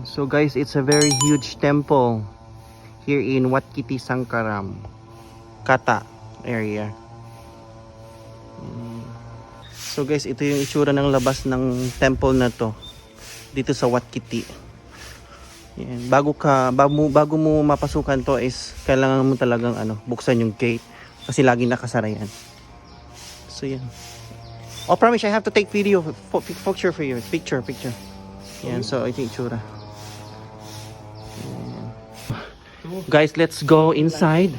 So guys, it's a very huge temple here in Wat Kiti Sangkaram, Kata area. So guys, ito yung itsura ng labas ng temple na to dito sa Wat Kiti. Yan. Bago mo mapasukan to is kailangan mo talagang buksan yung gate kasi laging nakasara yan. So yan. Oh, promise I have to take video picture for you. Picture. Yan, so ito yung itsura. Yan. Guys, let's go inside.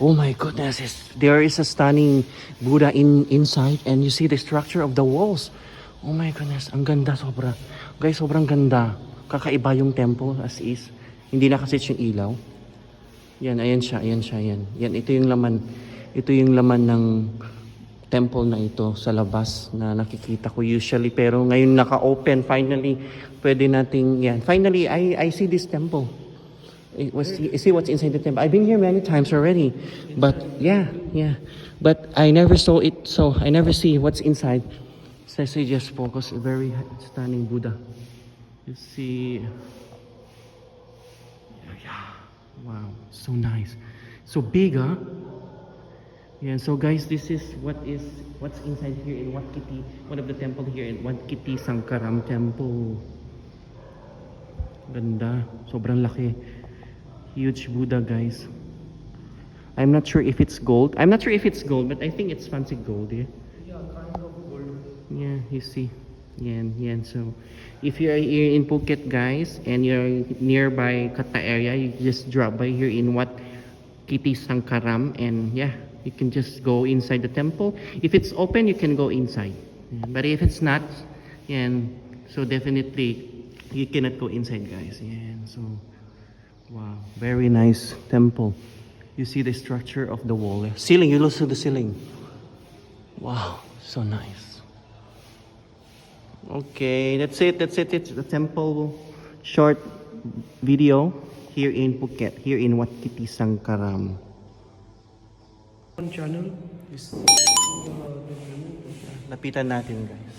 Oh my goodness, there is a stunning Buddha inside and you see the structure of the walls. Oh my goodness, ang ganda sobra. Guys, sobrang ganda. Kakaiba yung temple as is. Hindi nakasit yung ilaw. Yan, ayan siya. Yan, ito yung laman. Ito yung laman ng temple na ito sa labas na nakikita ko usually. Pero ngayon naka-open finally. Pwede nating, yan. Finally, I see this temple. See what's inside the temple. I've been here many times already, but yeah. But I never saw it, so I never see what's inside. So I just focus. A very stunning Buddha. You see, yeah. Wow, so nice, so big, huh? Yeah. So guys, this is what's inside here in Wat Kiti, one of the temple here in Wat Kiti Sangkaram Temple. Ganda, sobrang laki. Huge Buddha, guys. I'm not sure if it's gold. But I think it's fancy gold, yeah? Yeah, kind of gold. Yeah, you see. Yan. So, if you're here in Phuket, guys, and you're nearby Kata area, you just drop by here in Wat Kiti Sangkaram, and yeah, you can just go inside the temple. If it's open, you can go inside. Yeah, but if it's not, so definitely you cannot go inside, guys. Yeah, so... Wow, very nice temple. You see the structure of the wall. Ceiling, you look to the ceiling. Wow, so nice. Okay, that's it. It's the temple short video here in Phuket, here in Wat Kiti Sangkaram. On channel is Lapitan natin, guys.